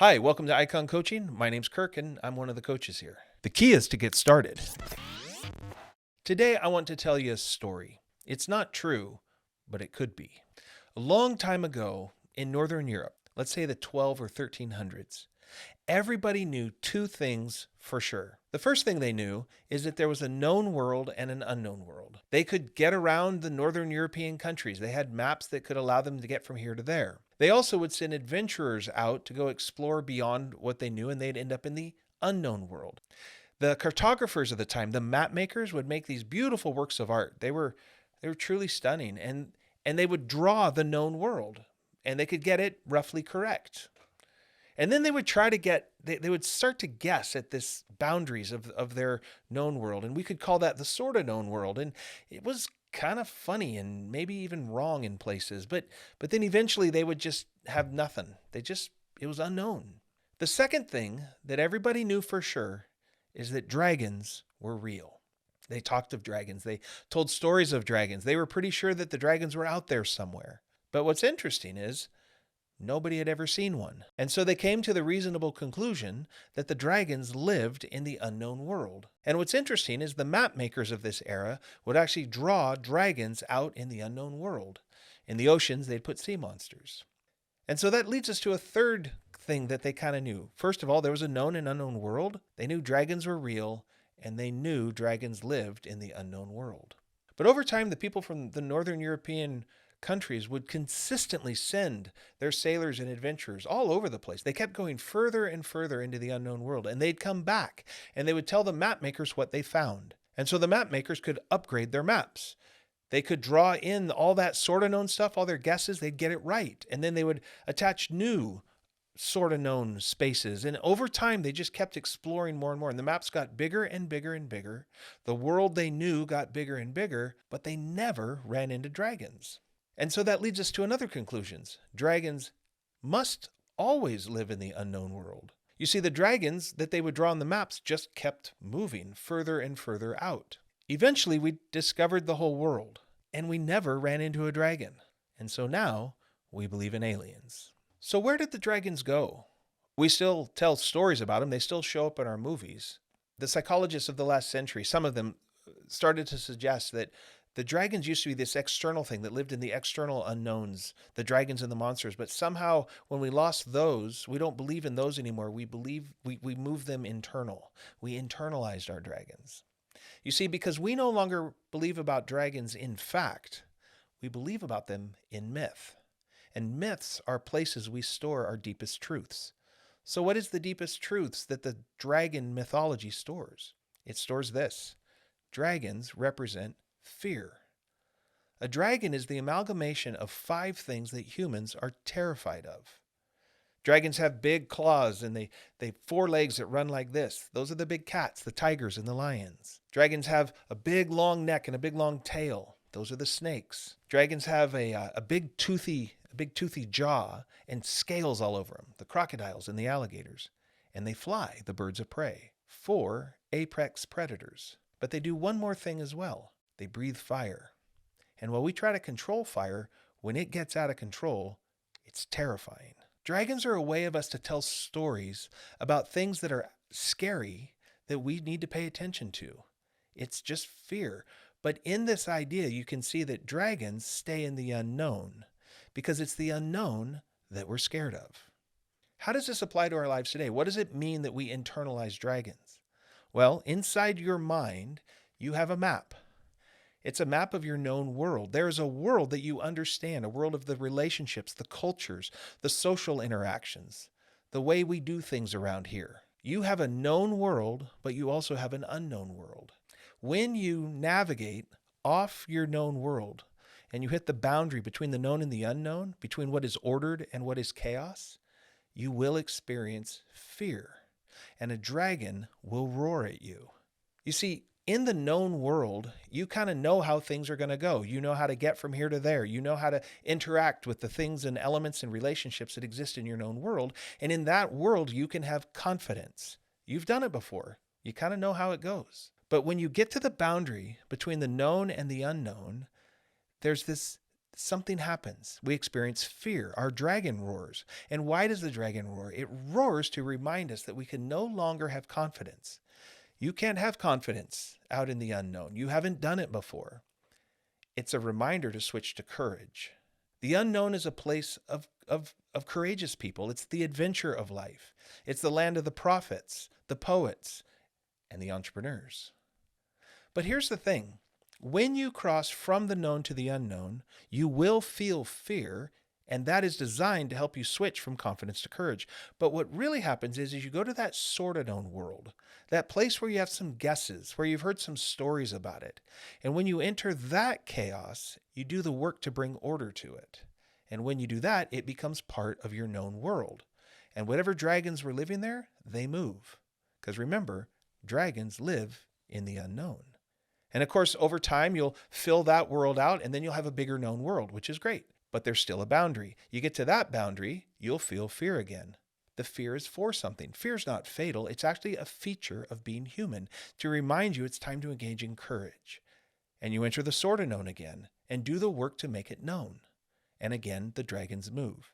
Hi, welcome to Ikon Coaching. My name's Kirk, and I'm one of the coaches here. The key is to get started. Today, I want to tell you a story. It's not true, but it could be. A long time ago in Northern Europe, let's say the 12 or 1300s, everybody knew two things for sure. The first thing they knew is that there was a known world and an unknown world. They could get around the Northern European countries. They had maps that could allow them to get from here to there. They also would send adventurers out to go explore beyond what they knew, and they'd end up in the unknown world. The cartographers of the time, the map makers, would make these beautiful works of art. They were truly stunning, and they would draw the known world, and they could get it roughly correct. And then they would try to they would start to guess at this boundaries of their known world. And we could call that the sort of known world. And it was kind of funny and maybe even wrong in places. But then eventually they would just have nothing. It was unknown. The second thing that everybody knew for sure is that dragons were real. They talked of dragons. They told stories of dragons. They were pretty sure that the dragons were out there somewhere. But what's interesting is nobody had ever seen one. And so they came to the reasonable conclusion that the dragons lived in the unknown world. And what's interesting is the map makers of this era would actually draw dragons out in the unknown world. In the oceans, they'd put sea monsters. And so that leads us to a third thing that they kind of knew. First of all, there was a known and unknown world. They knew dragons were real, and they knew dragons lived in the unknown world. But over time, the people from the Northern European countries would consistently send their sailors and adventurers all over the place. They kept going further and further into the unknown world, and they'd come back and they would tell the map makers what they found. And so the map makers could upgrade their maps. They could draw in all that sort of known stuff, all their guesses, they'd get it right. And then they would attach new sort of known spaces. And over time, they just kept exploring more and more. And the maps got bigger and bigger and bigger. The world they knew got bigger and bigger, but they never ran into dragons. And so that leads us to another conclusion. Dragons must always live in the unknown world. You see, the dragons that they would draw on the maps just kept moving further and further out. Eventually, we discovered the whole world, and we never ran into a dragon. And so now, we believe in aliens. So where did the dragons go? We still tell stories about them. They still show up in our movies. The psychologists of the last century, some of them started to suggest that the dragons used to be this external thing that lived in the external unknowns, the dragons and the monsters. But somehow when we lost those, we don't believe in those anymore. We believe we moved them internal. We internalized our dragons. You see, because we no longer believe about dragons in fact, we believe about them in myth. And myths are places we store our deepest truths. So what is the deepest truths that the dragon mythology stores? It stores this: dragons represent fear. A dragon is the amalgamation of 5 things that humans are terrified of. Dragons have big claws and they have 4 legs that run like this. Those are the big cats, the tigers and the lions. Dragons have a big long neck and a big long tail. Those are the snakes. Dragons have a big toothy jaw and scales all over them, the crocodiles and the alligators. And they fly, the birds of prey. 4 apex predators. But they do one more thing as well. They breathe fire. And while we try to control fire, when it gets out of control, it's terrifying. Dragons are a way of us to tell stories about things that are scary that we need to pay attention to. It's just fear. But in this idea, you can see that dragons stay in the unknown because it's the unknown that we're scared of. How does this apply to our lives today? What does it mean that we internalize dragons? Well, inside your mind, you have a map. It's a map of your known world. There is a world that you understand, a world of the relationships, the cultures, the social interactions, the way we do things around here. You have a known world, but you also have an unknown world. When you navigate off your known world and you hit the boundary between the known and the unknown, between what is ordered and what is chaos, you will experience fear, and a dragon will roar at you. You see, in the known world, you kind of know how things are going to go. You know how to get from here to there. You know how to interact with the things and elements and relationships that exist in your known world. And in that world, you can have confidence. You've done it before. You kind of know how it goes. But when you get to the boundary between the known and the unknown, there's this something happens. We experience fear. Our dragon roars. And why does the dragon roar? It roars to remind us that we can no longer have confidence. You can't have confidence out in the unknown. You haven't done it before. It's a reminder to switch to courage. The unknown is a place of courageous people. It's the adventure of life. It's the land of the prophets, the poets, and the entrepreneurs. But here's the thing. When you cross from the known to the unknown, you will feel fear, and that is designed to help you switch from confidence to courage. But what really happens is you go to that sort of known world, that place where you have some guesses, where you've heard some stories about it. And when you enter that chaos, you do the work to bring order to it. And when you do that, it becomes part of your known world. And whatever dragons were living there, they move. Because remember, dragons live in the unknown. And of course, over time, you'll fill that world out, and then you'll have a bigger known world, which is great. But there's still a boundary. You get to that boundary, you'll feel fear again. The fear is for something. Fear is not fatal. It's actually a feature of being human to remind you it's time to engage in courage. And you enter the sort of known again and do the work to make it known. And again, the dragons move.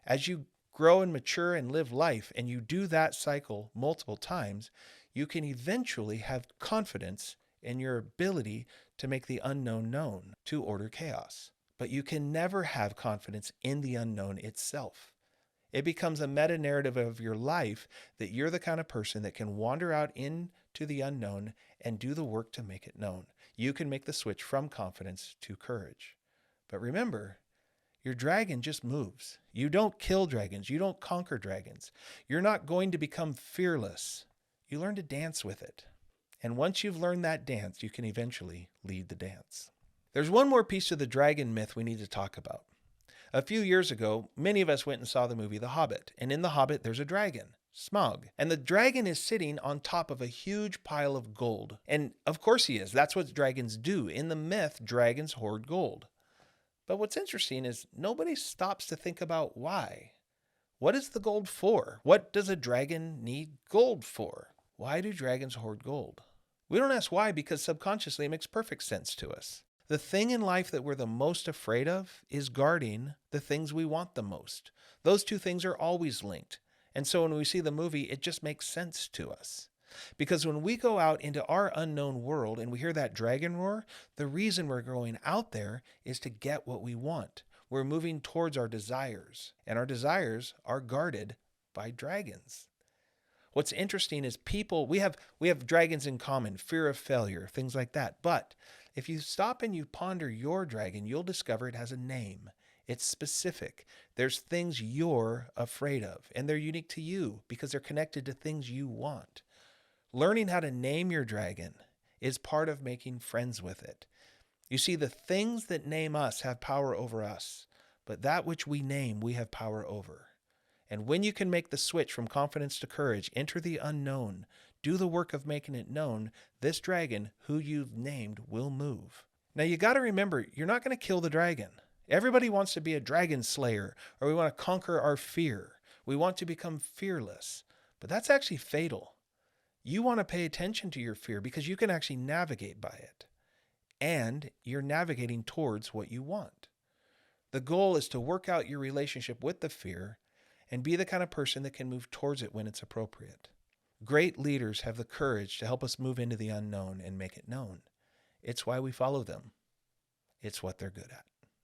As you grow and mature and live life, and you do that cycle multiple times, you can eventually have confidence in your ability to make the unknown known, to order chaos. But you can never have confidence in the unknown itself. It becomes a meta-narrative of your life that you're the kind of person that can wander out into the unknown and do the work to make it known. You can make the switch from confidence to courage. But remember, your dragon just moves. You don't kill dragons. You don't conquer dragons. You're not going to become fearless. You learn to dance with it. And once you've learned that dance, you can eventually lead the dance. There's one more piece of the dragon myth we need to talk about. A few years ago, many of us went and saw the movie The Hobbit. And in The Hobbit, there's a dragon, Smaug. And the dragon is sitting on top of a huge pile of gold. And of course he is. That's what dragons do. In the myth, dragons hoard gold. But what's interesting is nobody stops to think about why. What is the gold for? What does a dragon need gold for? Why do dragons hoard gold? We don't ask why because subconsciously it makes perfect sense to us. The thing in life that we're the most afraid of is guarding the things we want the most. Those two things are always linked. And so when we see the movie, it just makes sense to us. Because when we go out into our unknown world and we hear that dragon roar, the reason we're going out there is to get what we want. We're moving towards our desires, and our desires are guarded by dragons. What's interesting is we have dragons in common, fear of failure, things like that. But if you stop and you ponder your dragon, you'll discover it has a name. It's specific. There's things you're afraid of, and they're unique to you because they're connected to things you want. Learning how to name your dragon is part of making friends with it. You see, the things that name us have power over us, but that which we name, we have power over. And when you can make the switch from confidence to courage, enter the unknown, do the work of making it known, this dragon, who you've named, will move. Now you got to remember, you're not going to kill the dragon. Everybody wants to be a dragon slayer, or we want to conquer our fear. We want to become fearless, but that's actually fatal. You want to pay attention to your fear because you can actually navigate by it. And you're navigating towards what you want. The goal is to work out your relationship with the fear and be the kind of person that can move towards it when it's appropriate. Great leaders have the courage to help us move into the unknown and make it known. It's why we follow them. It's what they're good at.